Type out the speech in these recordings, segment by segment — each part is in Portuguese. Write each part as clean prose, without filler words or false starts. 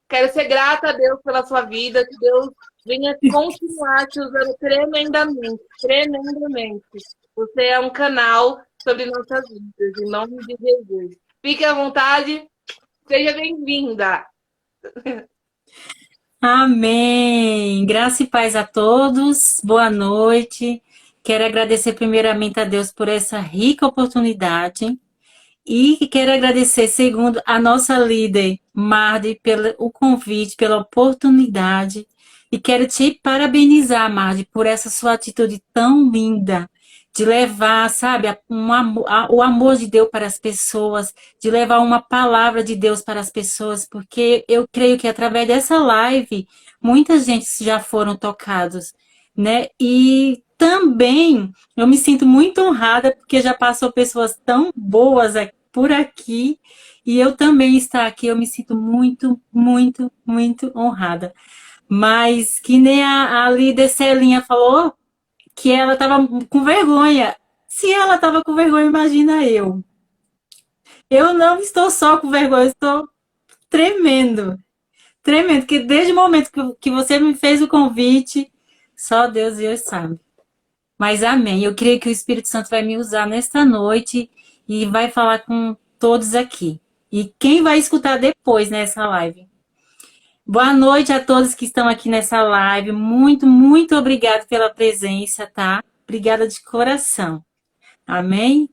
Quero ser grata a Deus pela sua vida, que Deus venha continuar te usando tremendamente, tremendamente. Você é um canal sobre nossas vidas, em nome de Jesus. Fique à vontade, seja bem-vinda. Amém. Graça e paz a todos. Boa noite. Quero agradecer primeiramente a Deus por essa rica oportunidade e quero agradecer, segundo, a nossa líder, Marde, pelo o convite, pela oportunidade. E quero te parabenizar, Marde, por essa sua atitude tão linda de levar, sabe, o amor de Deus para as pessoas, de levar uma palavra de Deus para as pessoas, porque eu creio que através dessa live, muita gente já foram tocados, né? E também eu me sinto muito honrada porque já passou pessoas tão boas por aqui e eu também estar aqui, eu me sinto muito, muito, muito honrada. Mas que nem a líder Celinha falou que ela estava com vergonha. Se ela estava com vergonha, imagina eu. Eu não estou só com vergonha, eu estou tremendo. Tremendo, que desde o momento que você me fez o convite, só Deus e eu sabe. Mas amém. Eu creio que o Espírito Santo vai me usar nesta noite e vai falar com todos aqui. E quem vai escutar depois nessa live. Boa noite a todos que estão aqui nessa live. Muito, muito obrigado pela presença, tá? Obrigada de coração. Amém?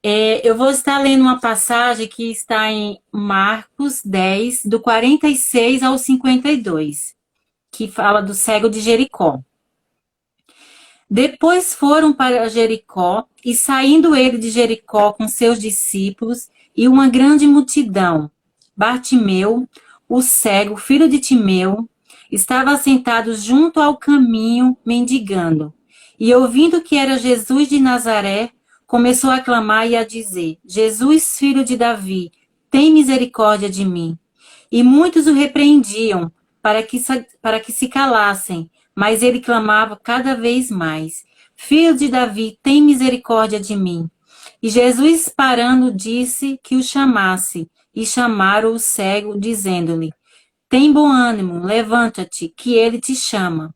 Eu vou estar lendo uma passagem que está em Marcos 10, do 46 ao 52, que fala do cego de Jericó. Depois foram para Jericó, e saindo ele de Jericó com seus discípulos e uma grande multidão, Bartimeu, o cego, filho de Timeu, estava sentado junto ao caminho, mendigando. E ouvindo que era Jesus de Nazaré, começou a clamar e a dizer: Jesus, filho de Davi, tem misericórdia de mim. E muitos o repreendiam para que se calassem, mas ele clamava cada vez mais: Filho de Davi, tem misericórdia de mim. E Jesus, parando, disse que o chamasse, e chamaram o cego, dizendo-lhe: Tem bom ânimo, levanta-te, que ele te chama.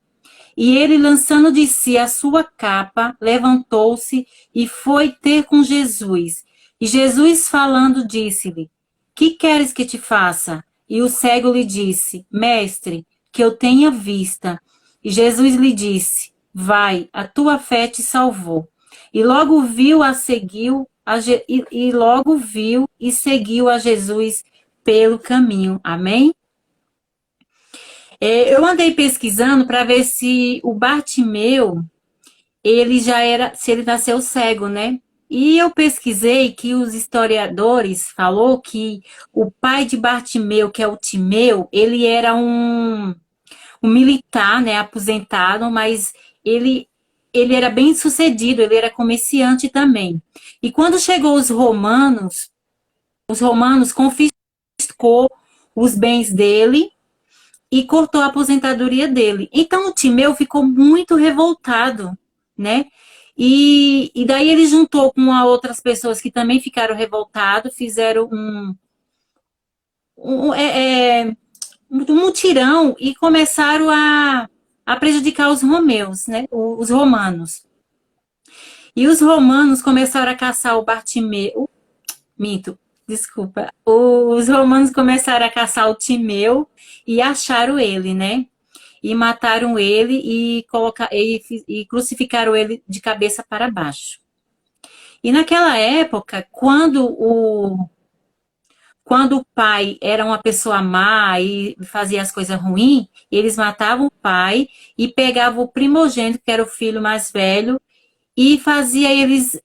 E ele, lançando de si a sua capa, levantou-se e foi ter com Jesus. E Jesus, falando, disse-lhe: Que queres que te faça? E o cego lhe disse: Mestre, que eu tenha vista. E Jesus lhe disse: Vai, a tua fé te salvou. E logo viu logo viu e seguiu a Jesus pelo caminho. Amém? Eu andei pesquisando para ver se o Bartimeu, ele já era, se ele nasceu cego, né? E eu pesquisei que os historiadores falou que o pai de Bartimeu, que é o Timeu, ele era um militar, né, aposentado, mas ele era bem sucedido, ele era comerciante também. E quando chegou os romanos confiscou os bens dele e cortou a aposentadoria dele. Então o Timeu ficou muito revoltado, né? E daí ele juntou com outras pessoas que também ficaram revoltados, fizeram um, é, é, um mutirão e começaram a prejudicar os romeus, né? Os romanos. E os romanos começaram a caçar o Bartimeu, minto, desculpa. Os romanos começaram a caçar o Timeu e acharam ele, né? E mataram ele e crucificaram ele de cabeça para baixo. E naquela época, quando o pai era uma pessoa má e fazia as coisas ruins, eles matavam o pai e pegavam o primogênito, que era o filho mais velho, e fazia eles,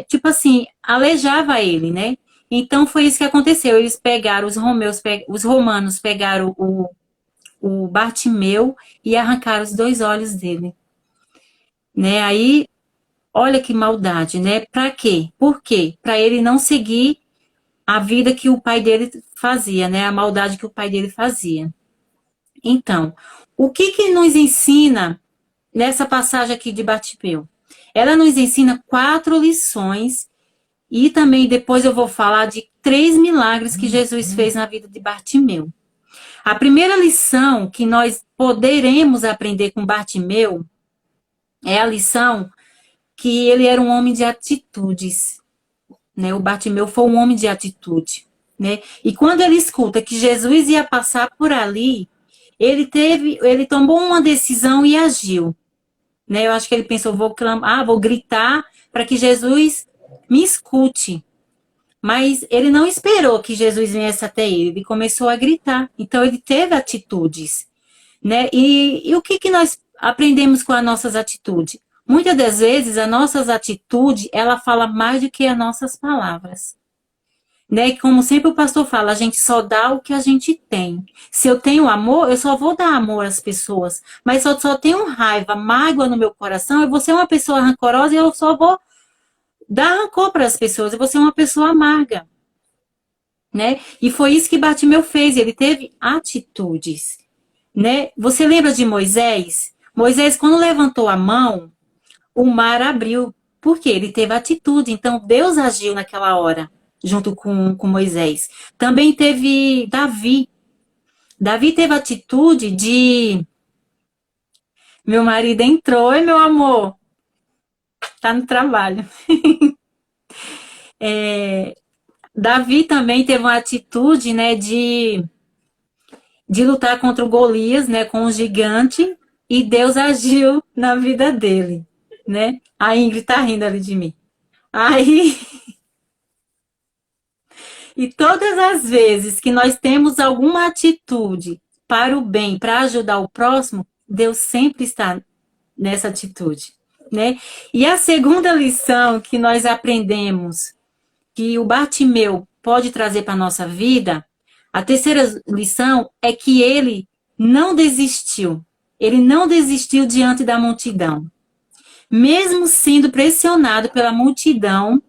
tipo assim, aleijava ele, né? Então foi isso que aconteceu. Eles pegaram, os romanos pegaram o Bartimeu e arrancaram os dois olhos dele, né? Aí, olha que maldade, né? Para quê? Por quê? Para ele não seguir a vida que o pai dele fazia, né? A maldade que o pai dele fazia. Então, o que que nos ensina nessa passagem aqui de Bartimeu? Ela nos ensina 4 lições e também depois eu vou falar de 3 milagres que Jesus fez na vida de Bartimeu. A primeira lição que nós poderemos aprender com Bartimeu é a lição que ele era um homem de atitudes, né? O Bartimeu foi um homem de atitude, né? E quando ele escuta que Jesus ia passar por ali, ele tomou uma decisão e agiu, né? Eu acho que ele pensou, vou clamar, vou gritar para que Jesus me escute. Mas ele não esperou que Jesus viesse até ele, ele começou a gritar. Então ele teve atitudes, né? E o que nós aprendemos com as nossas atitudes? Muitas das vezes, as nossas atitudes, ela fala mais do que as nossas palavras. Né? E como sempre o pastor fala, a gente só dá o que a gente tem. Se eu tenho amor, eu só vou dar amor às pessoas. Mas se eu só tenho raiva, mágoa no meu coração, eu vou ser uma pessoa rancorosa e eu só vou dar rancor para as pessoas. Eu vou ser uma pessoa amarga. Né? E foi isso que Bartimeu fez. Ele teve atitudes. Né? Você lembra de Moisés? Moisés, quando levantou a mão, o mar abriu. Por quê? Ele teve atitude. Então, Deus agiu naquela hora, junto com Moisés. Também teve Davi. Davi teve atitude de... Meu marido entrou, e meu amor, tá no trabalho. Davi também teve uma atitude, né, de lutar contra o Golias, né, com o gigante, e Deus agiu na vida dele, né? A Ingrid tá rindo ali de mim. Aí, e todas as vezes que nós temos alguma atitude para o bem, para ajudar o próximo, Deus sempre está nessa atitude, né? E a segunda lição que nós aprendemos, que o Bartimeu pode trazer para a nossa vida, a terceira lição é que ele não desistiu. Ele não desistiu diante da multidão. Mesmo sendo pressionado pela multidão,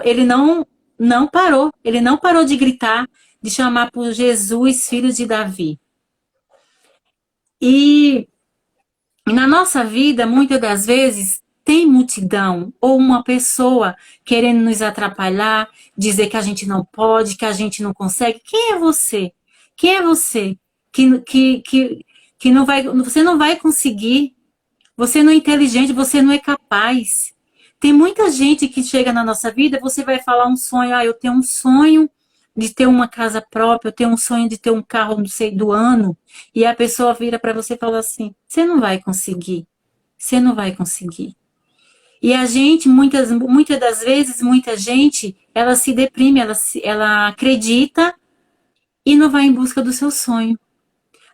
ele não parou. Ele não parou de gritar, de chamar por Jesus, filho de Davi. E na nossa vida, muitas das vezes, tem multidão ou uma pessoa querendo nos atrapalhar, dizer que a gente não pode, que a gente não consegue. Quem é você? Quem é você? Que não vai, você não vai conseguir. Você não é inteligente, você não é capaz. Tem muita gente que chega na nossa vida, você vai falar um sonho, eu tenho um sonho de ter uma casa própria, eu tenho um sonho de ter um carro, não sei, do ano, e a pessoa vira para você e fala assim, você não vai conseguir, você não vai conseguir. E a gente, muitas das vezes, muita gente, ela se deprime, ela acredita e não vai em busca do seu sonho.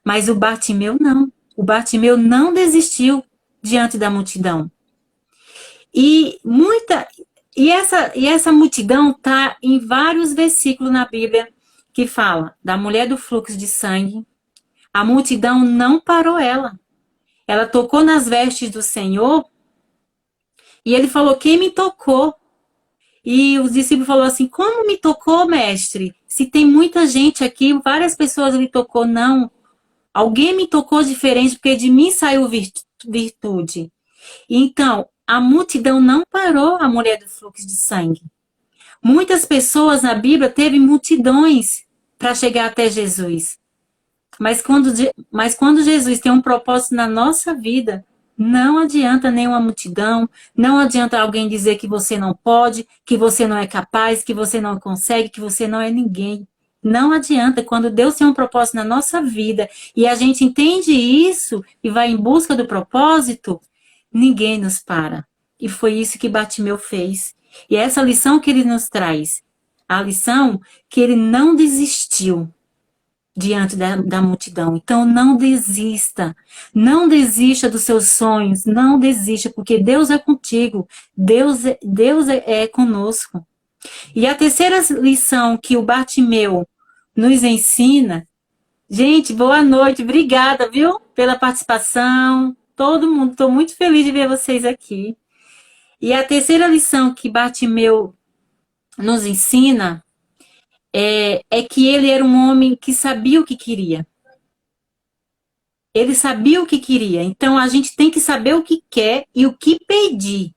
Mas o Bartimeu não. O Bartimeu não desistiu diante da multidão. Essa multidão está em vários versículos na Bíblia que fala da mulher do fluxo de sangue. A multidão não parou ela. Ela tocou nas vestes do Senhor e ele falou, quem me tocou? E os discípulos falaram assim, como me tocou, mestre? Se tem muita gente aqui, várias pessoas lhe tocou. Não, alguém me tocou diferente, porque de mim saiu virtude. Então, a multidão não parou a mulher do fluxo de sangue. Muitas pessoas na Bíblia teve multidões para chegar até Jesus. Mas quando Jesus tem um propósito na nossa vida, não adianta nenhuma multidão, não adianta alguém dizer que você não pode, que você não é capaz, que você não consegue, que você não é ninguém. Não adianta. Quando Deus tem um propósito na nossa vida e a gente entende isso e vai em busca do propósito, ninguém nos para. E foi isso que Bartimeu fez. E é essa lição que ele nos traz. A lição que ele não desistiu diante da multidão. Então, não desista. Não desista dos seus sonhos. Não desista, porque Deus é contigo. Deus é conosco. E a terceira lição que o Bartimeu nos ensina... Gente, boa noite. Obrigada, viu? Pela participação. Todo mundo. Estou muito feliz de ver vocês aqui. E a terceira lição que Bartimeu nos ensina é que ele era um homem que sabia o que queria. Ele sabia o que queria. Então, a gente tem que saber o que quer e o que pedir.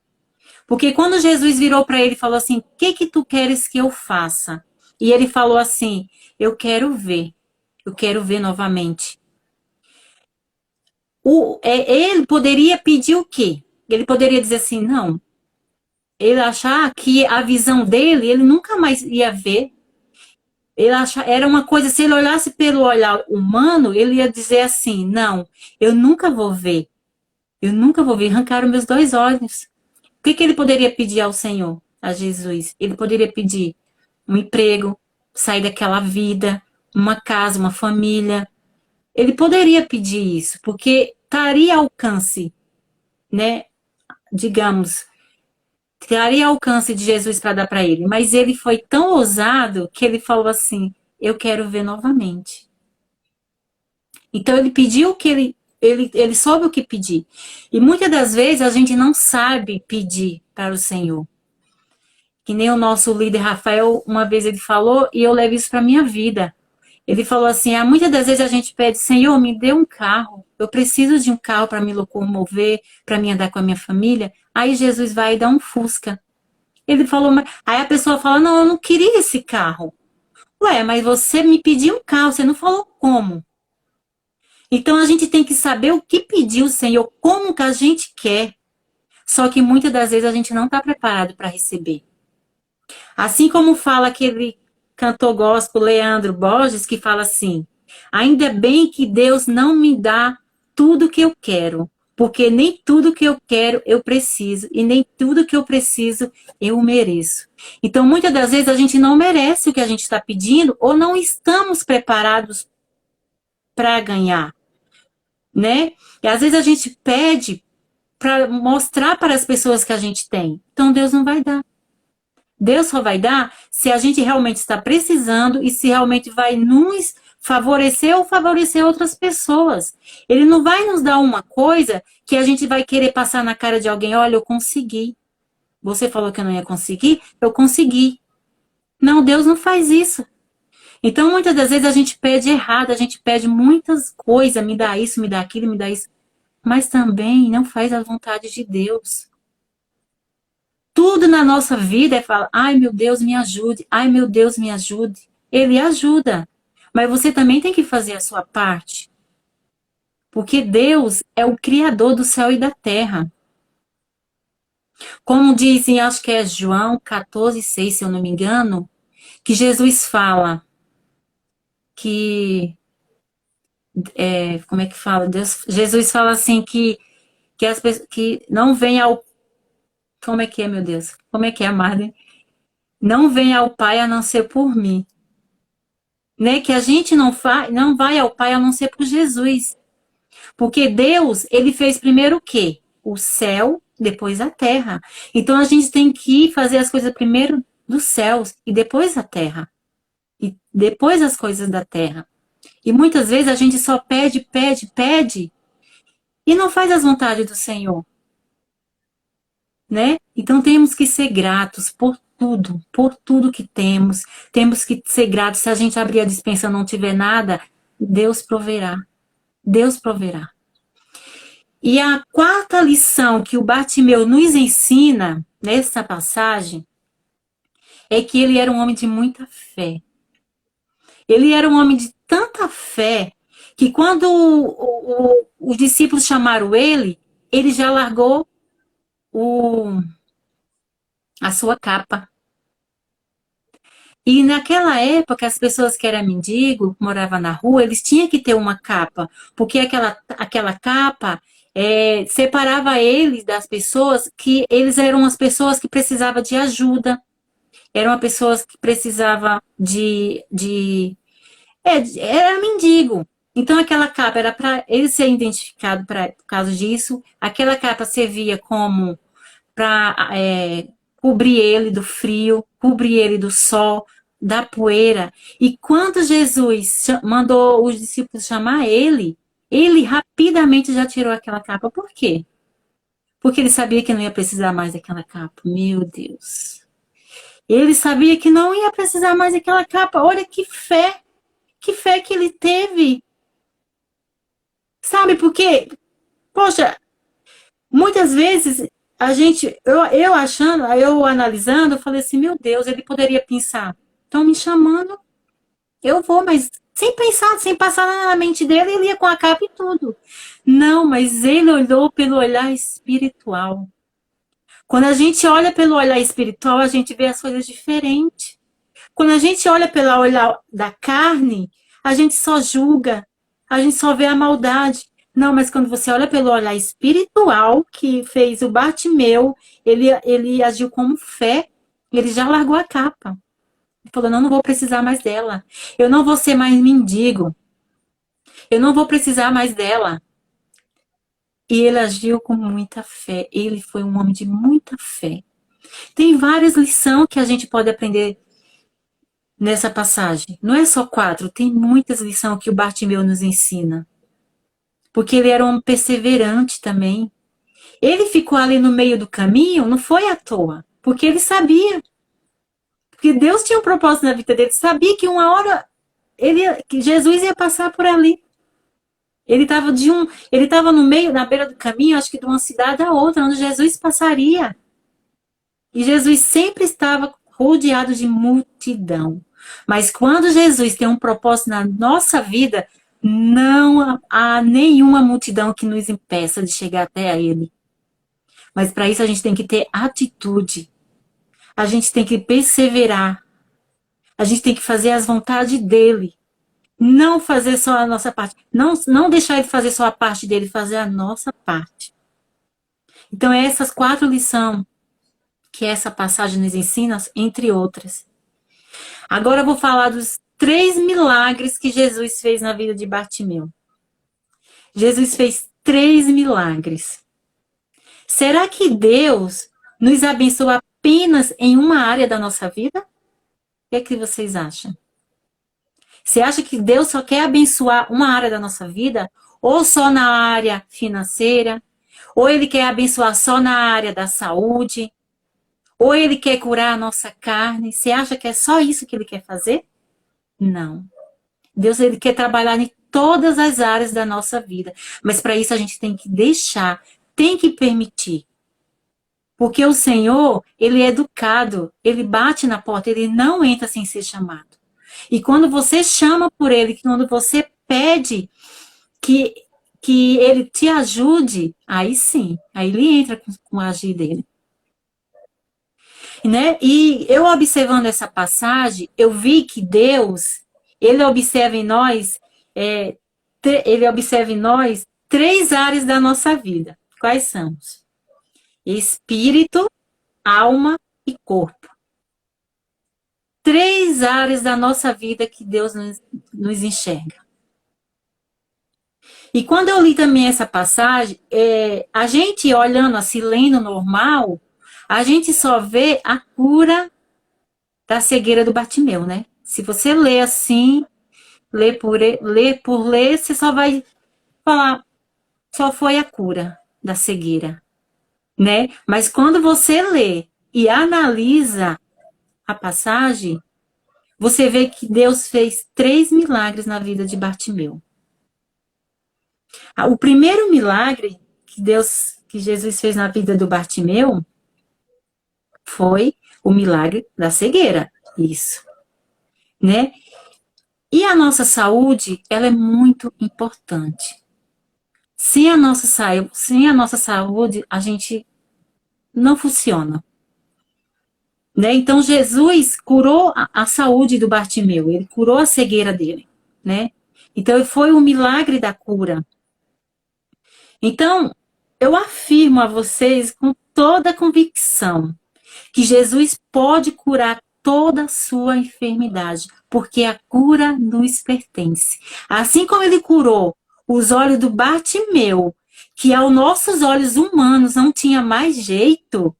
Porque quando Jesus virou para ele e falou assim, o que tu queres que eu faça? E ele falou assim, eu quero ver. Eu quero ver novamente. Ele poderia pedir o quê? Ele poderia dizer assim, não. Ele achar que a visão dele, ele nunca mais ia ver. Ele achar, era uma coisa, se ele olhasse pelo olhar humano, ele ia dizer assim, não, eu nunca vou ver. Eu nunca vou ver. Arrancaram meus 2 olhos. O que ele poderia pedir ao Senhor, a Jesus? Ele poderia pedir um emprego, sair daquela vida, uma casa, uma família. Ele poderia pedir isso, porque estaria ao alcance, né? Digamos, estaria ao alcance de Jesus para dar para ele. Mas ele foi tão ousado que ele falou assim: eu quero ver novamente. Então ele pediu o que ele soube o que pedir. E muitas das vezes a gente não sabe pedir para o Senhor. Que nem o nosso líder Rafael, uma vez ele falou, e eu levo isso para minha vida. Ele falou assim: muitas das vezes a gente pede, Senhor, me dê um carro. Eu preciso de um carro para me locomover, para me andar com a minha família. Aí Jesus vai e dá um Fusca. Ele falou, aí a pessoa fala, não, eu não queria esse carro. Ué, mas você me pediu um carro, você não falou como. Então a gente tem que saber o que pedir o Senhor, como que a gente quer. Só que muitas das vezes a gente não está preparado para receber. Assim como fala aquele cantor gospel Leandro Borges, que fala assim: ainda bem que Deus não me dá tudo que eu quero, porque nem tudo que eu quero eu preciso, e nem tudo que eu preciso eu mereço. Então, muitas das vezes a gente não merece o que a gente está pedindo, ou não estamos preparados para ganhar, né? E às vezes a gente pede para mostrar para as pessoas que a gente tem. Então, Deus não vai dar. Deus só vai dar se a gente realmente está precisando e se realmente vai nos favorecer ou favorecer outras pessoas. Ele não vai nos dar uma coisa que a gente vai querer passar na cara de alguém, olha, eu consegui. Você falou que eu não ia conseguir, eu consegui. Não, Deus não faz isso. Então, muitas das vezes a gente pede errado, a gente pede muitas coisas, me dá isso, me dá aquilo, me dá isso. Mas também não faz a vontade de Deus. Tudo na nossa vida é falar, ai meu Deus, me ajude, ai meu Deus, me ajude. Ele ajuda, mas você também tem que fazer a sua parte. Porque Deus é o Criador do céu e da terra. Como dizem, acho que é João 14,6, se eu não me engano, que Jesus fala que, como é que fala? Jesus fala assim que as pessoas que não vem ao, como é que é, meu Deus? Como é que é, Marlene? Não vem ao Pai a não ser por mim. Né? Que a gente não vai ao Pai a não ser por Jesus. Porque Deus, ele fez primeiro o quê? O céu, depois a terra. Então a gente tem que fazer as coisas primeiro dos céus e depois a terra. E depois as coisas da terra. E muitas vezes a gente só pede, pede, pede e não faz as vontades do Senhor, né? Então temos que ser gratos por tudo que temos. Temos que ser gratos. Se a gente abrir a despensa e não tiver nada, Deus proverá. Deus proverá. E a quarta lição que o Bartimeu nos ensina nessa passagem é que ele era um homem de muita fé. Ele era um homem de tanta fé que quando os discípulos chamaram ele já largou a sua capa. E naquela época, as pessoas que eram mendigo, moravam na rua, eles tinham que ter uma capa, porque aquela capa separava eles das pessoas que eles eram as pessoas que precisavam de ajuda, eram as pessoas que precisavam era mendigo. Então aquela capa era para ele ser identificado por causa disso, aquela capa servia como para cobrir ele do frio, cobrir ele do sol, da poeira. E quando Jesus mandou os discípulos chamar ele rapidamente já tirou aquela capa. Por quê? Porque ele sabia que não ia precisar mais daquela capa. Meu Deus. Ele sabia que não ia precisar mais daquela capa. Olha que fé que ele teve. Sabe por quê? Poxa, muitas vezes a gente, eu achando, eu analisando, eu falei assim, meu Deus, ele poderia pensar, estão me chamando, eu vou, mas Sem pensar, sem passar na mente dele, ele ia com a capa e tudo. Não, mas ele olhou pelo olhar espiritual. Quando a gente olha pelo olhar espiritual, a gente vê as coisas diferentes. Quando a gente olha pelo olhar da carne, a gente só julga, a gente só vê a maldade. Não, mas quando você olha pelo olhar espiritual, que fez o Bartimeu, ele agiu com fé, ele já largou a capa. Ele falou, não vou precisar mais dela. Eu não vou ser mais mendigo. Eu não vou precisar mais dela. E ele agiu com muita fé. Ele foi um homem de muita fé. Tem várias lições que a gente pode aprender nessa passagem. Não é só 4, tem muitas lições que o Bartimeu nos ensina. Porque ele era um perseverante também. Ele ficou ali no meio do caminho, não foi à toa. Porque ele sabia. Porque Deus tinha um propósito na vida dele. Sabia que uma hora que Jesus ia passar por ali. Ele estava no meio, na beira do caminho, acho que de uma cidade a outra, onde Jesus passaria. E Jesus sempre estava rodeado de multidão. Mas quando Jesus tem um propósito na nossa vida, não há nenhuma multidão que nos impeça de chegar até a Ele. Mas para isso a gente tem que ter atitude. A gente tem que perseverar. A gente tem que fazer as vontades dEle. Não fazer só a nossa parte. Não deixar Ele fazer só a parte dEle, fazer a nossa parte. Então, essas 4 lições que essa passagem nos ensina, entre outras. Agora eu vou falar dos 3 milagres que Jesus fez na vida de Bartimeu. Jesus fez 3 milagres. Será que Deus nos abençoa apenas em uma área da nossa vida? O que é que vocês acham? Você acha que Deus só quer abençoar uma área da nossa vida? Ou só na área financeira? Ou Ele quer abençoar só na área da saúde? Ou Ele quer curar a nossa carne? Você acha que é só isso que Ele quer fazer? Não. Deus, Ele quer trabalhar em todas as áreas da nossa vida. Mas para isso a gente tem que deixar, tem que permitir. Porque o Senhor, Ele é educado, Ele bate na porta, Ele não entra sem ser chamado. E quando você chama por Ele, quando você pede que Ele te ajude, aí sim, aí Ele entra com o agir dEle. Né? E eu observando essa passagem, eu vi que Deus, Ele observa em nós, Ele observa em nós 3 áreas da nossa vida. Quais são? Espírito, alma e corpo. 3 áreas da nossa vida que Deus nos enxerga. E quando eu li também essa passagem, a gente olhando assim, lendo normal, a gente só vê a cura da cegueira do Bartimeu, né? Se você lê assim, lê por ler, você só vai falar, só foi a cura da cegueira, né? Mas quando você lê e analisa a passagem, você vê que Deus fez 3 milagres na vida de Bartimeu. O primeiro milagre que Jesus fez na vida do Bartimeu foi o milagre da cegueira. Isso, né? E a nossa saúde, ela é muito importante. Sem a nossa saúde, a gente não funciona. Né? Então, Jesus curou a saúde do Bartimeu, ele curou a cegueira dele. Né? Então, foi o milagre da cura. Então, eu afirmo a vocês com toda a convicção que Jesus pode curar toda a sua enfermidade, porque a cura nos pertence. Assim como ele curou os olhos do Bartimeu, que aos nossos olhos humanos não tinha mais jeito,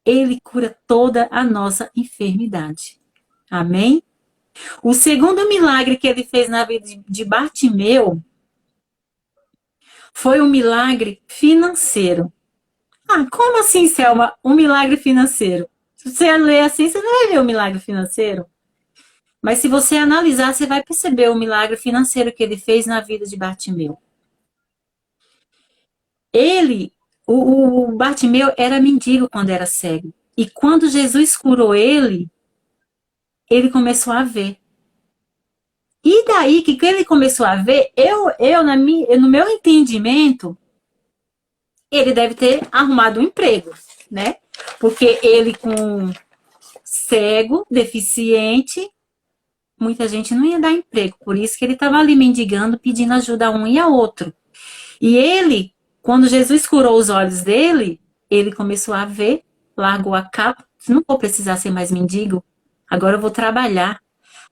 ele cura toda a nossa enfermidade. Amém? O segundo milagre que ele fez na vida de Bartimeu foi um milagre financeiro. Ah, como assim, Selma? Um milagre financeiro? Se você ler assim, você não vai ver o milagre financeiro. Mas se você analisar, você vai perceber o milagre financeiro que ele fez na vida de Bartimeu. O Bartimeu era mendigo quando era cego. E quando Jesus curou ele começou a ver. E daí que ele começou a ver, no meu entendimento, ele deve ter arrumado um emprego, né? Porque ele com cego, deficiente, muita gente não ia dar emprego. Por isso que ele estava ali mendigando, pedindo ajuda a um e a outro. E ele, quando Jesus curou os olhos dele, ele começou a ver, largou a capa, não vou precisar ser mais mendigo, agora eu vou trabalhar,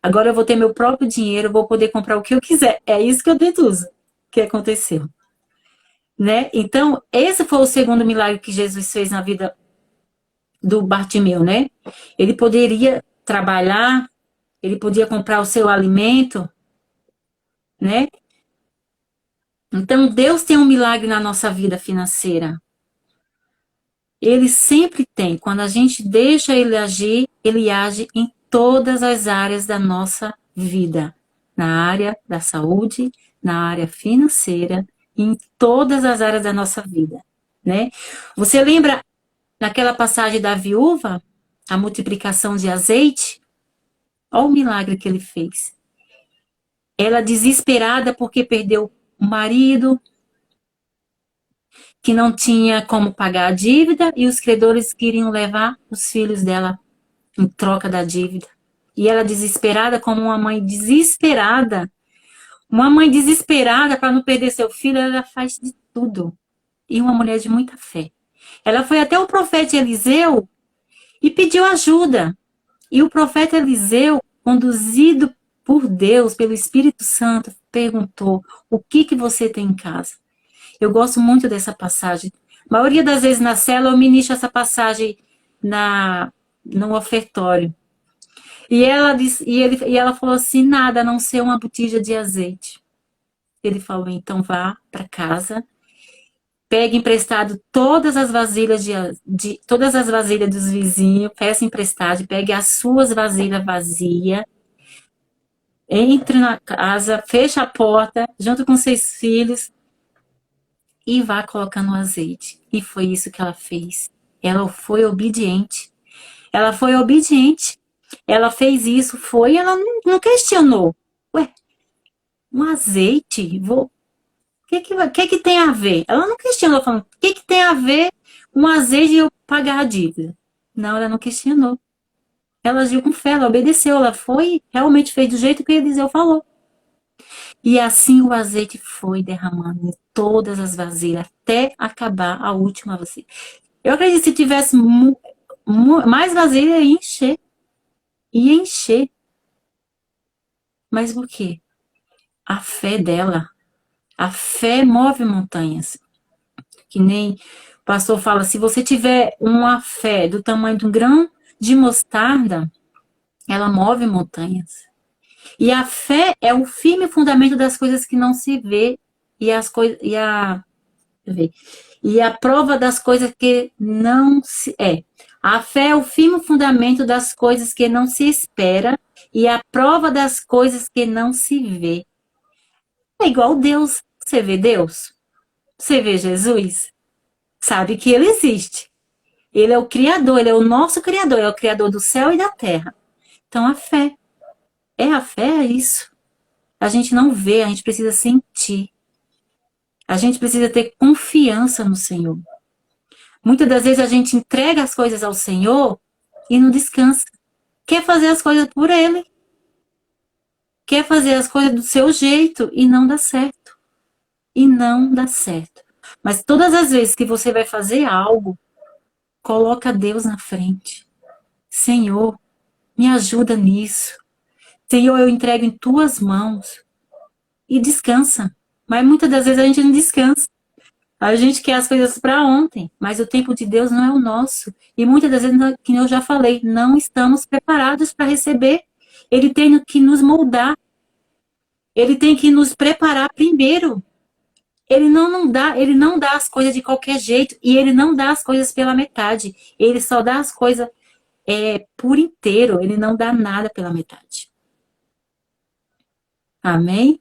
agora eu vou ter meu próprio dinheiro, vou poder comprar o que eu quiser. É isso que eu deduzo que aconteceu. Né? Então, esse foi o segundo milagre que Jesus fez na vida do Bartimeu, né? Ele poderia trabalhar, ele podia comprar o seu alimento, né? Então, Deus tem um milagre na nossa vida financeira. Ele sempre tem. Quando a gente deixa ele agir, ele age em todas as áreas da nossa vida. Na área da saúde, na área financeira, em todas as áreas da nossa vida, né? Você lembra naquela passagem da viúva, a multiplicação de azeite? Olha o milagre que ele fez. Ela desesperada porque perdeu o marido, que não tinha como pagar a dívida, e os credores queriam levar os filhos dela em troca da dívida. E ela desesperada, como uma mãe desesperada para não perder seu filho, ela faz de tudo. E uma mulher de muita fé. Ela foi até o profeta Eliseu e pediu ajuda. E o profeta Eliseu, conduzido por Deus, pelo Espírito Santo, perguntou: o que você tem em casa? Eu gosto muito dessa passagem. A maioria das vezes na célula eu ministro essa passagem no ofertório. E ela falou assim: nada a não ser uma botija de azeite. Ele falou: então vá para casa, pegue emprestado todas as vasilhas todas as vasilhas dos vizinhos, peça emprestado, pegue as suas vasilhas vazias, entre na casa, feche a porta, junto com seus filhos, e vá colocando o azeite. E foi isso que ela fez. Ela foi obediente. Ela foi obediente. Ela fez isso, ela não questionou. Ué, um azeite? O que tem a ver? Ela não questionou, falando, o que tem a ver um azeite e eu pagar a dívida? Não, ela não questionou. Ela agiu com fé, ela obedeceu, ela foi, realmente fez do jeito que Eliseu falou. E assim o azeite foi derramando em todas as vasilhas, até acabar a última vasilha. Eu acredito que se tivesse mais vasilha, ia encher. Ia encher. Mas por quê? A fé dela. A fé move montanhas. Que nem o pastor fala, se você tiver uma fé do tamanho de um grão de mostarda, ela move montanhas. E a fé é o firme fundamento das coisas que não se vê e a prova das coisas que não se é. A fé é o firme fundamento das coisas que não se espera e a prova das coisas que não se vê. É igual Deus. Você vê Deus? Você vê Jesus? Sabe que ele existe. Ele é o Criador, ele é o nosso Criador, é o Criador do céu e da terra. Então a fé é isso. A gente não vê, a gente precisa sentir. A gente precisa ter confiança no Senhor. Muitas das vezes a gente entrega as coisas ao Senhor e não descansa. Quer fazer as coisas por Ele. Quer fazer as coisas do seu jeito e não dá certo. E não dá certo. Mas todas as vezes que você vai fazer algo, coloca Deus na frente. Senhor, me ajuda nisso. Senhor, eu entrego em tuas mãos. E descansa. Mas muitas das vezes a gente não descansa. A gente quer as coisas para ontem, mas o tempo de Deus não é o nosso. E muitas das vezes, que eu já falei, não estamos preparados para receber. Ele tem que nos moldar. Ele tem que nos preparar primeiro. Ele não dá as coisas de qualquer jeito e ele não dá as coisas pela metade. Ele só dá as coisas por inteiro. Ele não dá nada pela metade. Amém?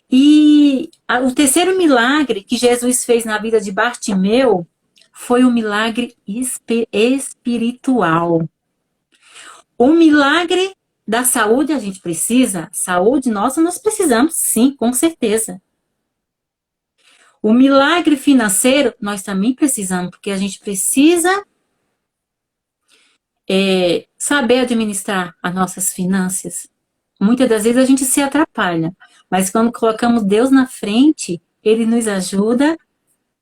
E o terceiro milagre que Jesus fez na vida de Bartimeu foi um milagre espiritual. Um milagre Da saúde a gente precisa? Saúde nossa nós precisamos, sim, com certeza. O milagre financeiro nós também precisamos, porque a gente precisa saber administrar as nossas finanças. Muitas das vezes a gente se atrapalha, mas quando colocamos Deus na frente, Ele nos ajuda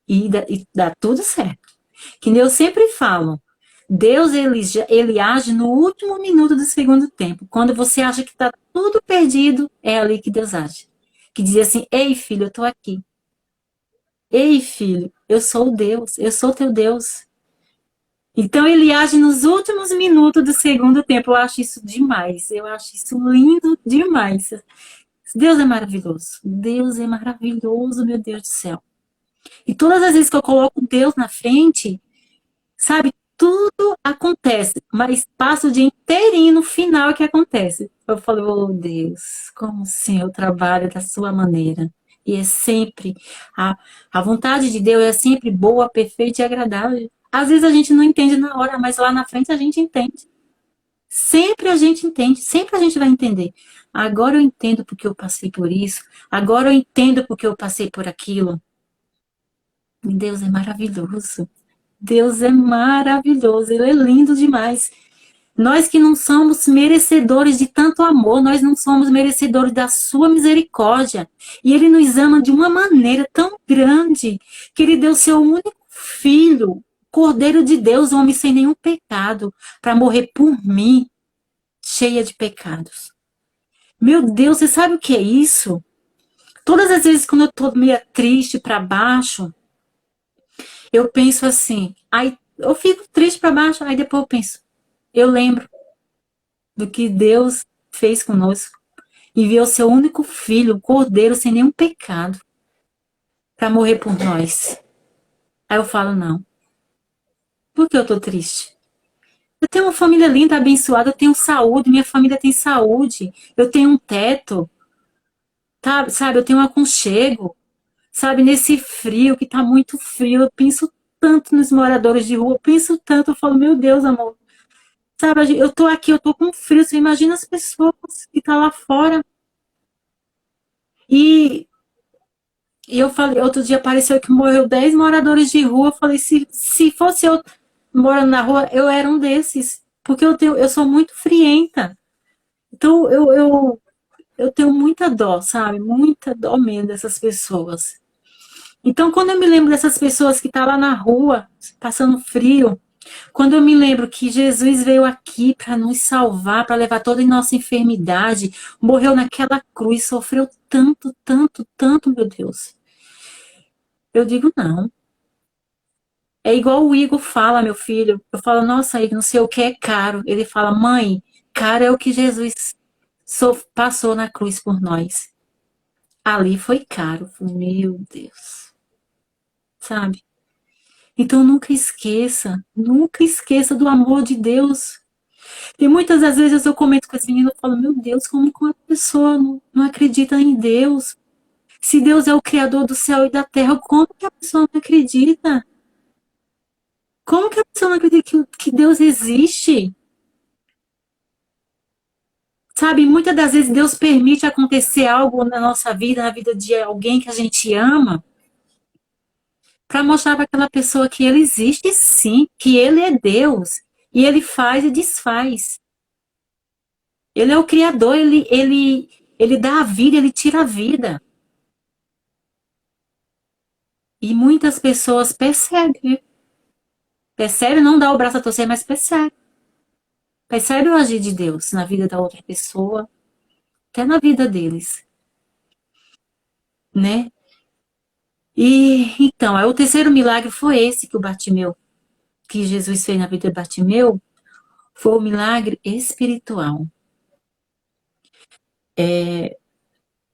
e dá tudo certo. Que nem eu sempre falo, Deus ele age no último minuto do segundo tempo. Quando você acha que está tudo perdido, é ali que Deus age. Que diz assim, ei filho, eu estou aqui. Ei filho, eu sou o Deus, eu sou teu Deus. Então ele age nos últimos minutos do segundo tempo. Eu acho isso demais. Eu acho isso lindo demais. Deus é maravilhoso. Deus é maravilhoso, meu Deus do céu. E todas as vezes que eu coloco Deus na frente, sabe, tudo acontece, mas passa o dia inteirinho no final que acontece. Eu falo, oh Deus, como o Senhor trabalha da sua maneira. E é sempre, a vontade de Deus é sempre boa, perfeita e agradável. Às vezes a gente não entende na hora, mas lá na frente a gente entende. Sempre a gente entende, sempre a gente vai entender. Agora eu entendo porque eu passei por isso, agora eu entendo porque eu passei por aquilo. E Deus é maravilhoso. Deus é maravilhoso, Ele é lindo demais. Nós que não somos merecedores de tanto amor, nós não somos merecedores da sua misericórdia. E Ele nos ama de uma maneira tão grande que Ele deu seu único filho, Cordeiro de Deus, homem sem nenhum pecado, para morrer por mim, cheia de pecados. Meu Deus, você sabe o que é isso? Todas as vezes quando eu estou meio triste, para baixo, eu penso assim, aí eu fico triste para baixo, aí depois eu penso, eu lembro do que Deus fez conosco. Enviou seu único filho, o Cordeiro, sem nenhum pecado, para morrer por nós. Aí eu falo, não. Por que eu tô triste? Eu tenho uma família linda, abençoada, eu tenho saúde, minha família tem saúde, eu tenho um teto, tá, sabe, eu tenho um aconchego, sabe, nesse frio, que tá muito frio, eu penso tanto nos moradores de rua, eu penso tanto, eu falo, meu Deus, amor, sabe, eu tô aqui, eu tô com frio, você imagina as pessoas que tá lá fora. E, e eu falei, outro dia apareceu que morreu 10 moradores de rua, eu falei, se fosse eu morando na rua, eu era um desses, porque eu sou muito frienta. Então eu tenho muita dó, sabe? Muita dó mesmo dessas pessoas. Então, quando eu me lembro dessas pessoas que estão lá na rua, passando frio, quando eu me lembro que Jesus veio aqui para nos salvar, para levar toda a nossa enfermidade, morreu naquela cruz, sofreu tanto, tanto, tanto, meu Deus. Eu digo, não. É igual o Igor fala, meu filho. Eu falo, nossa, Igor, não sei o que é caro. Ele fala, mãe, caro é o que Jesus passou na cruz por nós. Ali foi caro. Meu Deus. Sabe? Então nunca esqueça do amor de Deus. E muitas das vezes eu comento com esse menino e falo, meu Deus, como que uma pessoa não acredita em Deus? Se Deus é o Criador do céu e da terra, como que a pessoa não acredita? Como que a pessoa não acredita que Deus existe? Sabe, muitas das vezes Deus permite acontecer algo na nossa vida, na vida de alguém que a gente ama, para mostrar para aquela pessoa que ele existe sim, que ele é Deus, e ele faz e desfaz. Ele é o Criador, ele dá a vida, ele tira a vida. E muitas pessoas percebem, percebe, não dá o braço a torcer, mas percebe. Percebe o agir de Deus na vida da outra pessoa, até na vida deles, né? E então, aí o terceiro milagre foi esse que o Bartimeu, que Jesus fez na vida de Bartimeu, foi um milagre espiritual.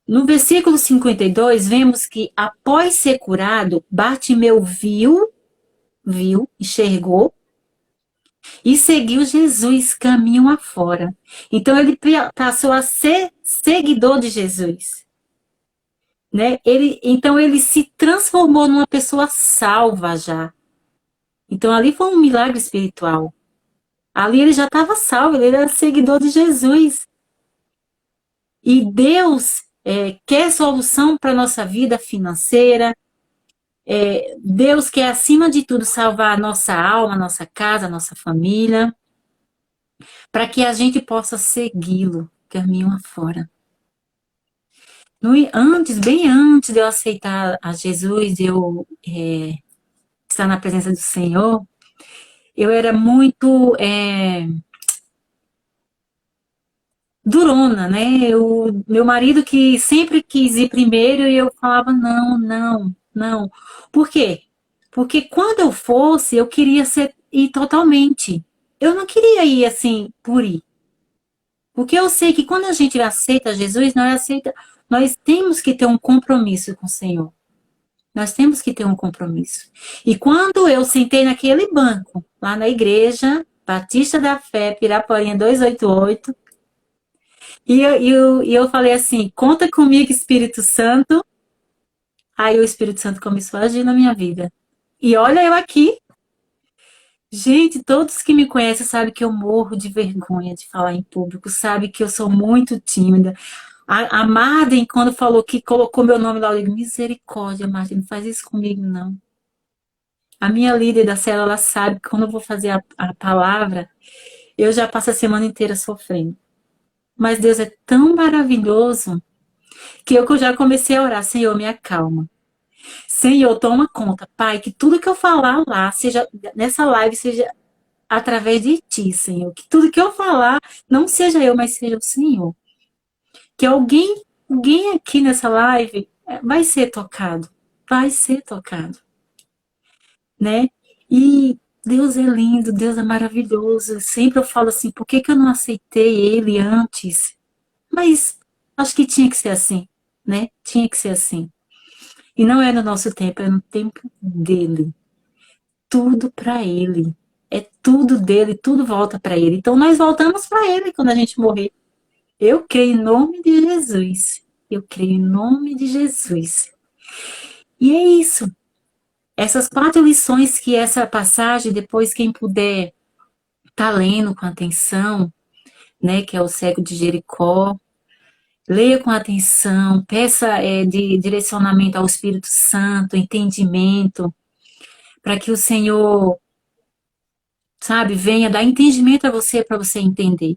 No versículo 52, vemos que após ser curado, Bartimeu enxergou e seguiu Jesus caminho afora. Então ele passou a ser seguidor de Jesus. Né? Então ele se transformou numa pessoa salva já. Então ali foi um milagre espiritual. Ali ele já estava salvo, ele era seguidor de Jesus. E Deus quer solução para a nossa vida financeira. Deus quer, acima de tudo, salvar a nossa alma, a nossa casa, a nossa família, para que a gente possa segui-lo caminho afora. Antes, bem antes de eu aceitar a Jesus, de eu estar na presença do Senhor, eu era muito durona, né? Meu marido que sempre quis ir primeiro e eu falava não, não, não. Por quê? Porque quando eu fosse, eu queria ir totalmente. Eu não queria ir assim por ir. Porque eu sei que quando a gente aceita Jesus, nós temos que ter um compromisso com o Senhor. Nós temos que ter um compromisso. E quando eu sentei naquele banco, lá na igreja, Batista da Fé, Piraporinha 288, e eu falei assim, conta comigo, Espírito Santo. Aí o Espírito Santo começou a agir na minha vida. E olha eu aqui. Gente, todos que me conhecem sabem que eu morro de vergonha de falar em público, sabe que eu sou muito tímida. A Marden, quando falou que colocou meu nome lá, eu digo, misericórdia, Marden, não faz isso comigo, não. A minha líder da célula sabe que quando eu vou fazer a palavra, eu já passo a semana inteira sofrendo. Mas Deus é tão maravilhoso que eu já comecei a orar, Senhor, me acalma. Senhor, toma conta, Pai, que tudo que eu falar lá, seja nessa live, seja através de Ti, Senhor. Que tudo que eu falar, não seja eu, mas seja o Senhor. Que alguém aqui nessa live vai ser tocado. Vai ser tocado, né? E Deus é lindo, Deus é maravilhoso. Sempre eu falo assim, por que que eu não aceitei Ele antes? Mas acho que tinha que ser assim, né? Tinha que ser assim. E não é no nosso tempo, é no tempo dele. Tudo para ele. É tudo dele, tudo volta para ele. Então nós voltamos para ele quando a gente morrer. Eu creio em nome de Jesus. Eu creio em nome de Jesus. E é isso. Essas 4 lições que essa passagem, depois quem puder tá lendo com atenção, né, que é o cego de Jericó, leia com atenção, peça de direcionamento ao Espírito Santo, entendimento, para que o Senhor, sabe, venha dar entendimento a você para você entender.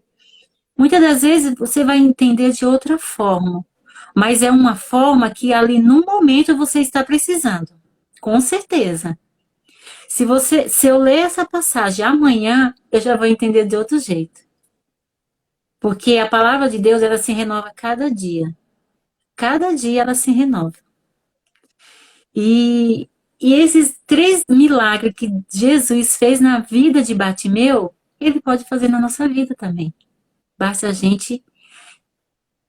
Muitas das vezes você vai entender de outra forma, mas é uma forma que ali no momento você está precisando, com certeza. Se eu ler essa passagem amanhã, eu já vou entender de outro jeito. Porque a palavra de Deus, ela se renova cada dia. Cada dia ela se renova. E esses 3 milagres que Jesus fez na vida de Bartimeu, ele pode fazer na nossa vida também. Basta a gente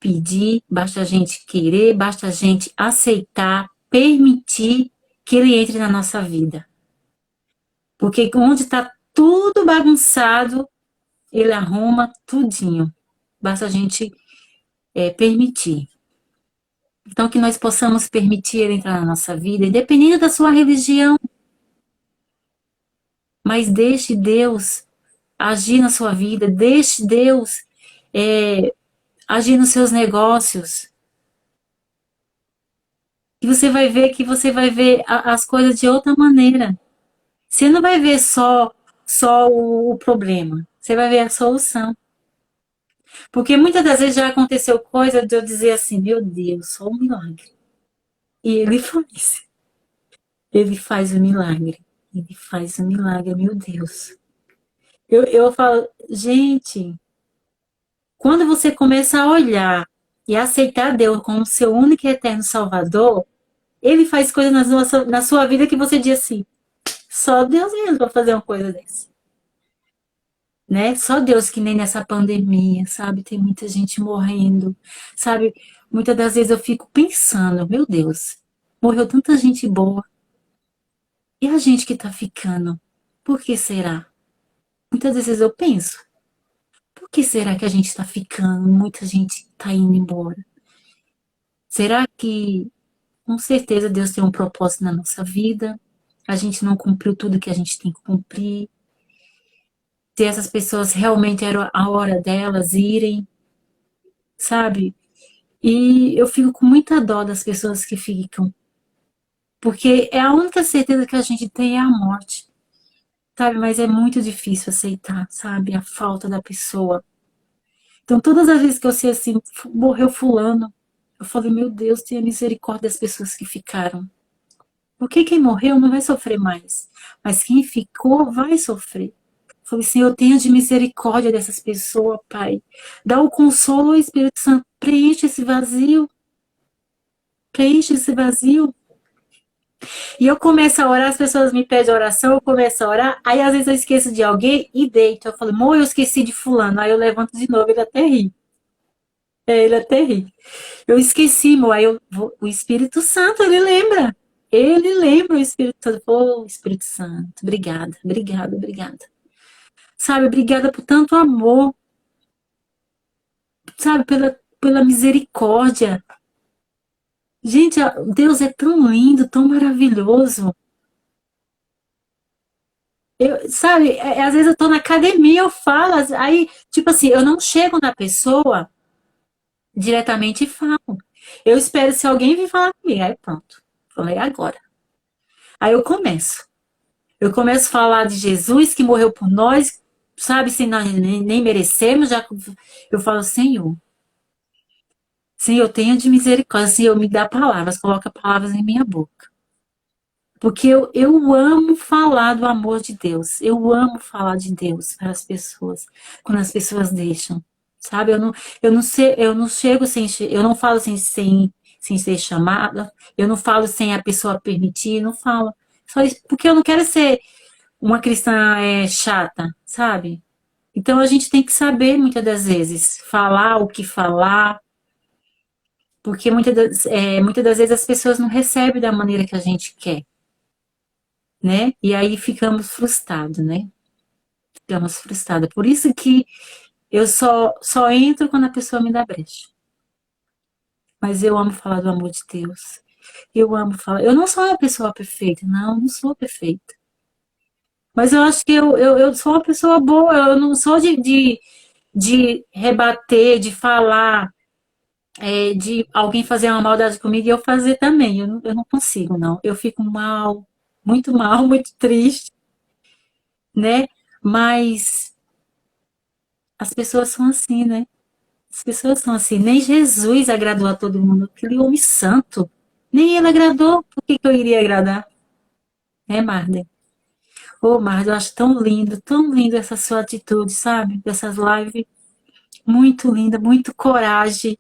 pedir, basta a gente querer, basta a gente aceitar, permitir que ele entre na nossa vida. Porque onde está tudo bagunçado, ele arruma tudinho. Basta a gente permitir. Então, que nós possamos permitir ele entrar na nossa vida, independente da sua religião. Mas deixe Deus agir na sua vida, deixe Deus agir nos seus negócios. E você vai ver as coisas de outra maneira. Você não vai ver só o problema, você vai ver a solução. Porque muitas das vezes já aconteceu coisa de eu dizer assim, meu Deus, só um milagre. E ele faz. Ele faz o milagre. Ele faz o milagre, meu Deus. Eu falo, gente, quando você começa a olhar e aceitar Deus como seu único e eterno Salvador, ele faz coisas na sua vida que você diz assim, só Deus mesmo para fazer uma coisa dessa. Né? Só Deus que nem nessa pandemia, sabe? Tem muita gente morrendo, sabe? Muitas das vezes eu fico pensando, meu Deus, morreu tanta gente boa. E a gente que tá ficando? Por que será? Muitas vezes eu penso, por que será que a gente está ficando? Muita gente está indo embora. Será que, com certeza, Deus tem um propósito na nossa vida? A gente não cumpriu tudo que a gente tem que cumprir? Se essas pessoas realmente era a hora delas irem, sabe? E eu fico com muita dó das pessoas que ficam, porque é a única certeza que a gente tem é a morte, sabe? Mas é muito difícil aceitar, sabe? A falta da pessoa. Então, todas as vezes que eu sei assim, morreu fulano, eu falei, meu Deus, tenha misericórdia das pessoas que ficaram. Porque quem morreu não vai sofrer mais, mas quem ficou vai sofrer. Eu falei, Senhor, tenha de misericórdia dessas pessoas, Pai. Dá o consolo ao Espírito Santo, preenche esse vazio, preenche esse vazio. E eu começo a orar, as pessoas me pedem oração, eu começo a orar, aí às vezes eu esqueço de alguém e deito. Eu falo, amor, eu esqueci de fulano. Aí eu levanto de novo, ele até ri. É, ele até ri. Eu esqueci, amor. O Espírito Santo, ele lembra. Ele lembra o Espírito Santo. Oh, Espírito Santo, obrigada, obrigada, obrigada. Sabe, obrigada por tanto amor, sabe, pela misericórdia. Gente, Deus é tão lindo, tão maravilhoso. Sabe, às vezes eu tô na academia, eu falo, aí, tipo assim, eu não chego na pessoa diretamente e falo. Eu espero se alguém vir falar comigo, aí pronto. Falei agora. Aí eu começo. Eu começo a falar de Jesus que morreu por nós, sabe, sem nós nem merecemos, já eu falo, Senhor, Senhor, tenha de misericórdia, Senhor, me dá palavras, coloca palavras em minha boca. Porque eu amo falar do amor de Deus. Eu amo falar de Deus para as pessoas, quando as pessoas deixam. Sabe? Eu não chego sem, eu não falo sem ser chamada, eu não falo sem a pessoa permitir, não falo. Só isso, porque eu não quero ser uma cristã chata, sabe? Então a gente tem que saber muitas das vezes falar o que falar, porque muitas das vezes as pessoas não recebem da maneira que a gente quer, né? E aí ficamos frustrados, né? Ficamos frustrados. Por isso que eu só entro quando a pessoa me dá brecha. Mas eu amo falar do amor de Deus. Eu amo falar. Eu não sou uma pessoa perfeita, não, não sou perfeita. Mas eu acho que eu sou uma pessoa boa, eu não sou de rebater, de falar, de alguém fazer uma maldade comigo e eu fazer também. Eu não consigo, não. Eu fico mal, muito triste, né? Mas as pessoas são assim, né? As pessoas são assim. Nem Jesus agradou a todo mundo. Aquele homem santo. Nem ele agradou. Por que que eu iria agradar? É, Marden? Ô, Marden, eu acho tão lindo essa sua atitude, sabe? Dessas lives. Muito linda, muito coragem.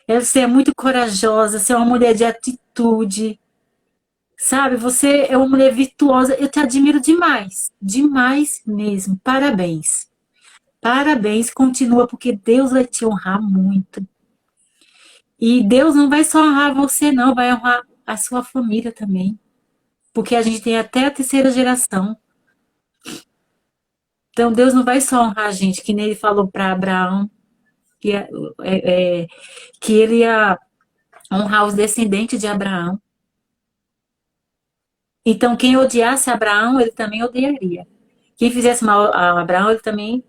Você é muito corajosa, você é uma mulher de atitude, sabe? Você é uma mulher virtuosa. Eu te admiro demais. Demais mesmo. Parabéns. Parabéns, continua, porque Deus vai te honrar muito. E Deus não vai só honrar você, não, vai honrar a sua família também. Porque a gente tem até a terceira geração. Então Deus não vai só honrar a gente, que nem ele falou para Abraão, que, que ele ia honrar os descendentes de Abraão. Então quem odiasse Abraão, ele também odiaria. Quem fizesse mal a Abraão, ele também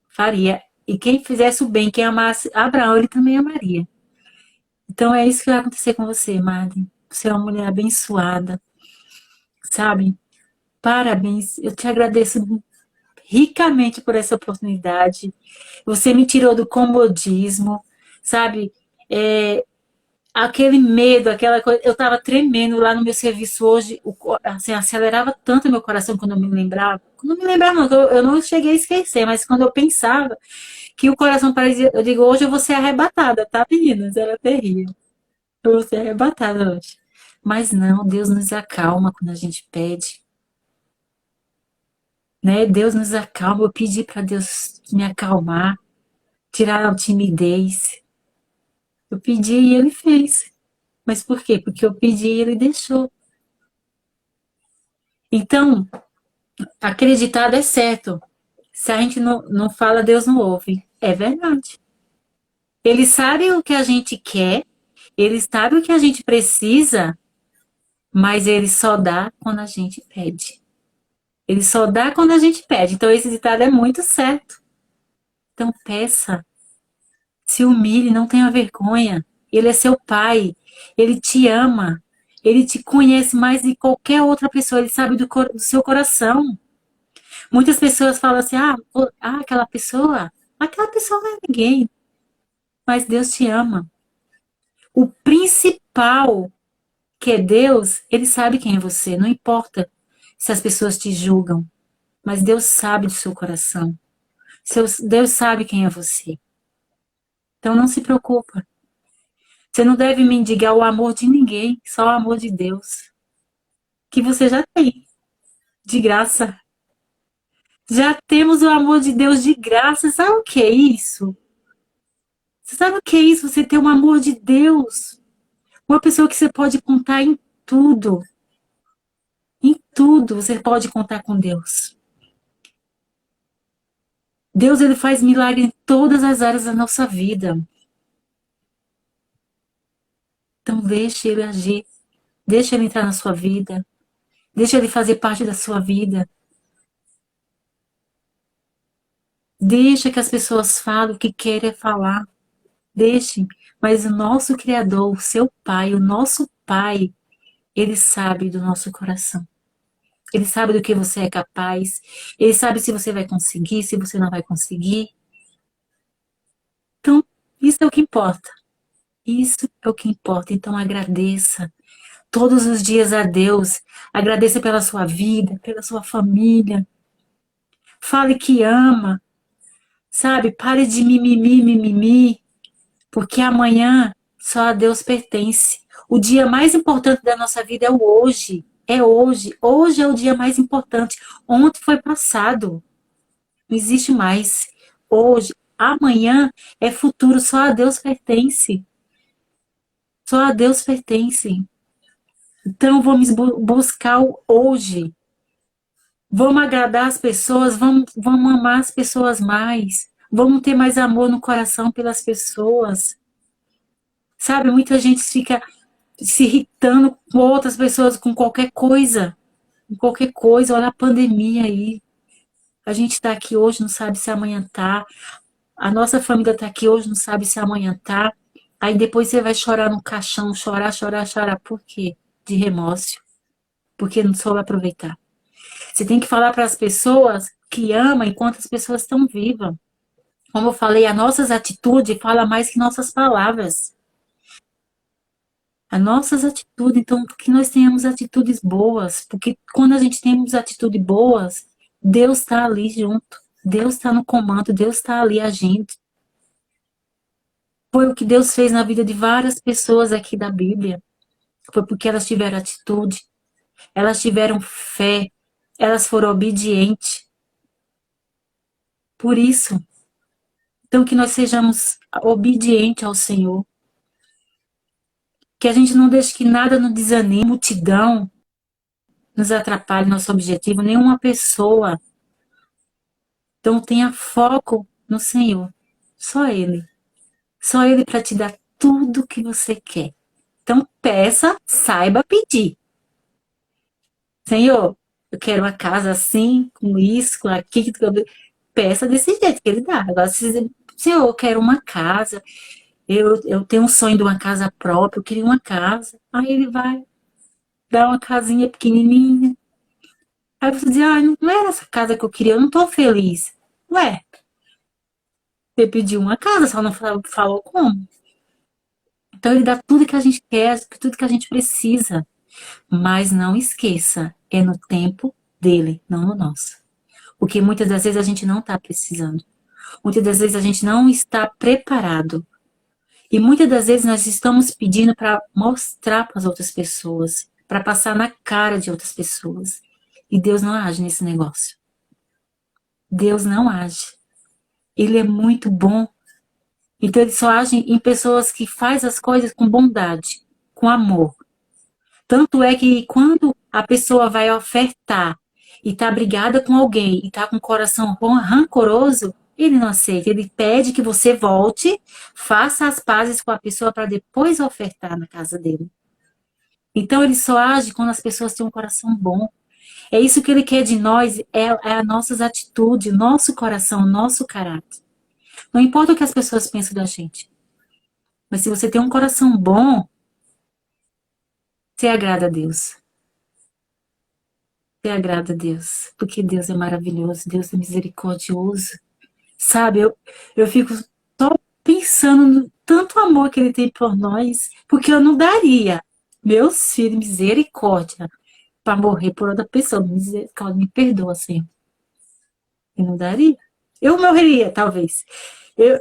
faria. E quem fizesse o bem, quem amasse Abraão, ele também amaria. Então é isso que vai acontecer com você, Madre. Você é uma mulher abençoada, sabe? Parabéns. Eu te agradeço ricamente por essa oportunidade. Você me tirou do comodismo, sabe? É, aquele medo, aquela coisa. Eu estava tremendo lá no meu serviço hoje, assim, acelerava tanto meu coração quando eu me lembrava. Quando eu me lembrava, não, eu não cheguei a esquecer, mas quando eu pensava que o coração parecia. Eu digo, hoje eu vou ser arrebatada, tá, meninas? Era terrível. Eu vou ser arrebatada hoje. Mas não, Deus nos acalma quando a gente pede. Né? Deus nos acalma. Eu pedi para Deus me acalmar, tirar a timidez. Eu pedi e ele fez. Mas por quê? Porque eu pedi e ele deixou. Então, acreditado é certo. Se a gente não fala, Deus não ouve. É verdade. Ele sabe o que a gente quer, ele sabe o que a gente precisa, mas ele só dá quando a gente pede. Ele só dá quando a gente pede. Então, esse ditado é muito certo. Então, peça, Se humilhe, não tenha vergonha. Ele é seu pai. Ele te ama. Ele te conhece mais de qualquer outra pessoa. Ele sabe do seu coração. Muitas pessoas falam assim: aquela pessoa não é ninguém. Mas Deus te ama. O principal, que é Deus, ele sabe quem é você. Não importa se as pessoas te julgam. Mas Deus sabe do seu coração. Deus sabe quem é você. Então não se preocupa. Você não deve mendigar o amor de ninguém, só o amor de Deus. Que você já tem, de graça. Já temos o amor de Deus de graça. Sabe o que é isso? Você sabe o que é isso? Você ter um amor de Deus. Uma pessoa que você pode contar em tudo. Em tudo você pode contar com Deus. Deus, ele faz milagre em todas as áreas da nossa vida. Então deixe ele agir. Deixe ele entrar na sua vida. Deixe ele fazer parte da sua vida. Deixa que as pessoas falem o que querem falar. Deixe. Mas o nosso Criador, o seu Pai, o nosso Pai, ele sabe do nosso coração. Ele sabe do que você é capaz. Ele sabe se você vai conseguir, se você não vai conseguir. Então, isso é o que importa. Isso é o que importa. Então, agradeça todos os dias a Deus. Agradeça pela sua vida, pela sua família. Fale que ama. Sabe? Pare de mimimi, mimimi. Porque amanhã só a Deus pertence. O dia mais importante da nossa vida é o hoje. É hoje. Hoje é o dia mais importante. Ontem foi passado. Não existe mais. Hoje. Amanhã é futuro. Só a Deus pertence. Só a Deus pertence. Então vamos buscar o hoje. Vamos agradar as pessoas. Vamos amar as pessoas mais. Vamos ter mais amor no coração pelas pessoas. Sabe, muita gente fica se irritando com outras pessoas, com qualquer coisa. Com qualquer coisa. Olha a pandemia aí. A gente está aqui hoje, não sabe se amanhã tá. A nossa família está aqui hoje, não sabe se amanhã tá. Aí depois você vai chorar no caixão, chorar, chorar, chorar. Por quê? De remorso. Porque não soube aproveitar. Você tem que falar para as pessoas que ama enquanto as pessoas estão vivas. Como eu falei, as nossas atitudes falam mais que nossas palavras. As nossas atitudes, então, que nós tenhamos atitudes boas, porque quando a gente temos atitudes boas, Deus está ali junto, Deus está no comando, Deus está ali agindo. Foi o que Deus fez na vida de várias pessoas aqui da Bíblia. Foi porque elas tiveram atitude, elas tiveram fé, elas foram obedientes. Por isso, então, que nós sejamos obedientes ao Senhor. Que a gente não deixe que nada nos desanime, multidão nos atrapalhe nosso objetivo, nenhuma pessoa. Então tenha foco no Senhor. Só Ele. Só Ele para te dar tudo o que você quer. Então peça, saiba pedir. Senhor, eu quero uma casa assim, com isso, com aquilo. Peça desse jeito que Ele dá. Agora, se dizer, Senhor, eu quero uma casa. Eu tenho um sonho de uma casa própria, eu queria uma casa. Aí Ele vai dar uma casinha pequenininha. Aí você diz, não era essa casa que eu queria, eu não tô feliz. Ué, você pediu uma casa, só não falou como. Então ele dá tudo que a gente quer, tudo que a gente precisa. Mas não esqueça, é no tempo dele, não no nosso. Porque muitas das vezes a gente não está precisando. Muitas das vezes a gente não está preparado. E muitas das vezes nós estamos pedindo para mostrar para as outras pessoas, para passar na cara de outras pessoas. E Deus não age nesse negócio. Deus não age. Ele é muito bom. Então ele só age em pessoas que fazem as coisas com bondade, com amor. Tanto é que quando a pessoa vai ofertar e está brigada com alguém e está com o coração rancoroso, ele não aceita. Ele pede que você volte, faça as pazes com a pessoa para depois ofertar na casa dele. Então ele só age quando as pessoas têm um coração bom. É isso que ele quer de nós, é as nossas atitudes, nosso coração, nosso caráter. Não importa o que as pessoas pensam da gente. Mas se você tem um coração bom, você agrada a Deus. Você agrada a Deus. Porque Deus é maravilhoso, Deus é misericordioso. Sabe, eu fico só pensando no tanto amor que Ele tem por nós, porque eu não daria meus filhos, misericórdia, para morrer por outra pessoa. Misericórdia, me perdoa, Senhor. Eu não daria. Eu morreria, talvez.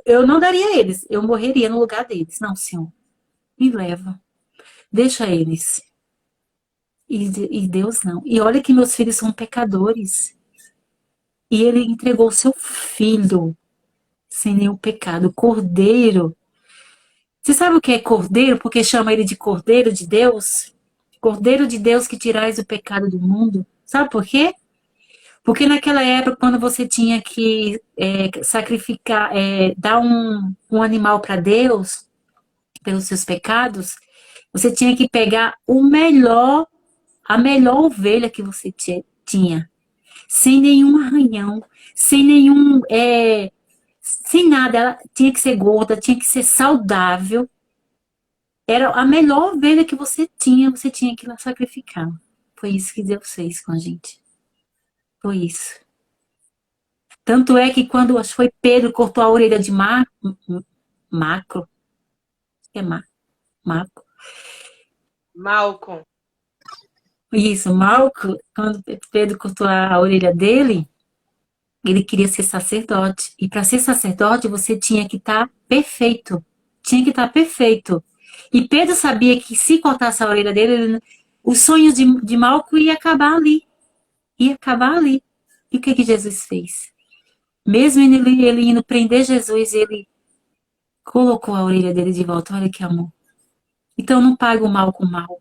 Eu não daria eles, eu morreria no lugar deles. Não, Senhor, me leva. Deixa eles. E Deus não. E olha que meus filhos são pecadores. E Ele entregou o seu filho sem nenhum pecado, o Cordeiro. Você sabe o que é Cordeiro? Porque chama ele de Cordeiro de Deus? Cordeiro de Deus que tirais o pecado do mundo. Sabe por quê? Porque naquela época, quando você tinha que sacrificar, dar um animal para Deus, pelos seus pecados, você tinha que pegar a melhor ovelha que você tinha, sem nenhum arranhão, sem nenhum, sem nada. Ela tinha que ser gorda, tinha que ser saudável. Era a melhor ovelha que você tinha que lá sacrificar. Foi isso que Deus fez com a gente. Foi isso. Tanto é que quando acho que foi Pedro cortou a orelha de Macro, é Marco. Malcolm. Isso, Malco, quando Pedro cortou a orelha dele, ele queria ser sacerdote. E para ser sacerdote, você tinha que estar perfeito. Tinha que estar perfeito. E Pedro sabia que se cortasse a orelha dele, os sonhos de Malco ia acabar ali. Ia acabar ali. E o que Jesus fez? Mesmo ele indo prender Jesus, ele colocou a orelha dele de volta. Olha que amor. Então não pague o mal com o mal.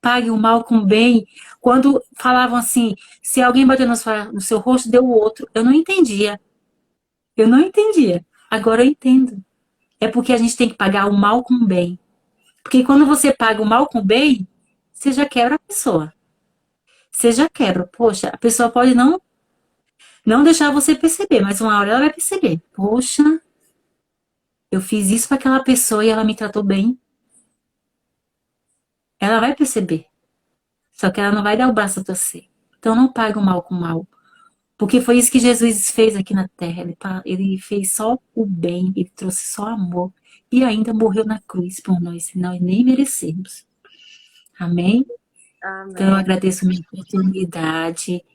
Pague o mal com o bem. Quando falavam assim, se alguém bater no seu rosto, dê o outro. Eu não entendia. Eu não entendia. Agora eu entendo. É porque a gente tem que pagar o mal com o bem. Porque quando você paga o mal com o bem, você já quebra a pessoa. Você já quebra. Poxa, a pessoa pode não deixar você perceber, mas uma hora ela vai perceber. Poxa, eu fiz isso para aquela pessoa e ela me tratou bem. Ela vai perceber. Só que ela não vai dar o braço a torcer. Então não paga o mal com o mal. Porque foi isso que Jesus fez aqui na Terra. Ele fez só o bem, ele trouxe só amor. E ainda morreu na cruz por nós, senão nem merecemos. Amém? Amém. Então eu agradeço a minha oportunidade.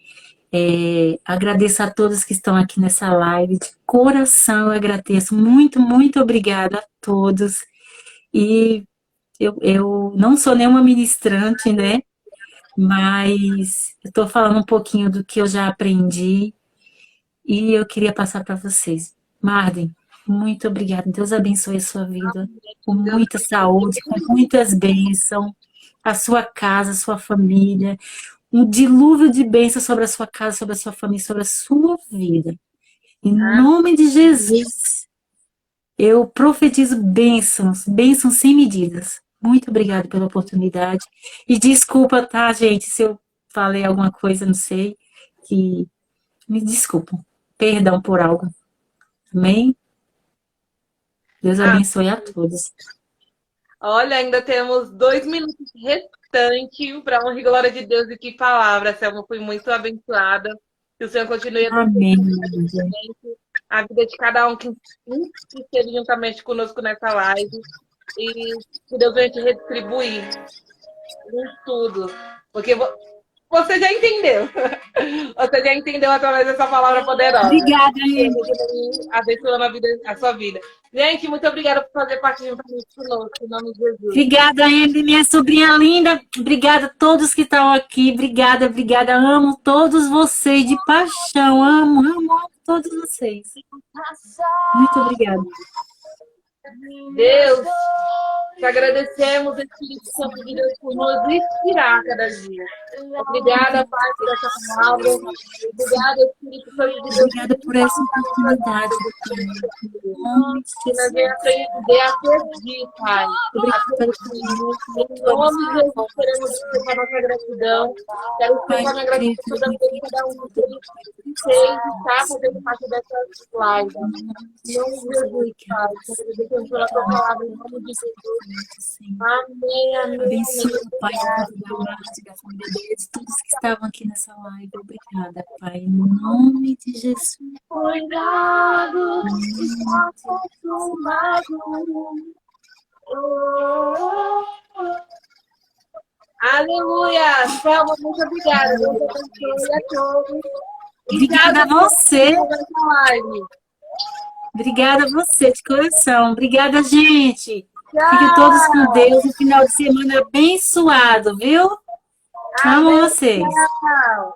Agradeço a todos que estão aqui nessa live. De coração eu agradeço. Muito, muito obrigada a todos. E eu não sou nenhuma ministrante, né? Mas eu estou falando um pouquinho do que eu já aprendi e eu queria passar para vocês. Marden, muito obrigada. Deus abençoe a sua vida com muita saúde, com muitas bênçãos, a sua casa, a sua família, um dilúvio de bênçãos sobre a sua casa, sobre a sua família, sobre a sua vida. Em nome de Jesus, eu profetizo bênçãos, bênçãos sem medidas. Muito obrigada pela oportunidade. E desculpa, tá, gente, se eu falei alguma coisa, não sei, que me desculpam. Perdão por algo. Amém? Deus abençoe a todos. Olha, ainda temos 2 minutos restantes para honra e glória de Deus e que palavra, Selma. Fui muito abençoada. Que o Senhor continue Amém. A vida de cada um que esteve juntamente conosco nessa live. E que Deus venha te retribuir em tudo. Porque você já entendeu. Você já entendeu através dessa palavra poderosa. Obrigada, abençoando a sua vida. Gente, muito obrigada por fazer parte juntamente conosco, em nome de Jesus. Obrigada, Emily, minha sobrinha linda. Obrigada a todos que estão aqui. Obrigada, obrigada. Amo todos vocês de paixão. Amo, amo, amo todos vocês. Muito obrigada. Deus, te agradecemos, Espírito Santo de Deus, por nos inspirar cada dia. Obrigada, Pai, por essa palavra. Obrigada, Espírito Santo de Deus. Obrigada por essa oportunidade, Pai. Que nós venhamos aprender a pedir, Pai. Em nome de Jesus, queremos expressar nossa gratidão. Quero expressar minha gratidão toda vez que cada um que está fazendo parte dessas lives. Em nome de Jesus, Pai. Agradecemos pela tua palavra, em nome de Jesus. Amém, amém. Abençoa, Pai, a vida da Marte, da família dele, de todos que estavam aqui nessa live. Obrigada, Pai, em nome de Jesus. Cuidado, está consumado. Aleluia! Selma, muito obrigada. Deus abençoe a todos. Obrigada a você. Live. Obrigada a você, de coração. Obrigada, gente. Tchau. Fiquem todos com Deus. Um final de semana abençoado, viu? Amo vocês. Tchau.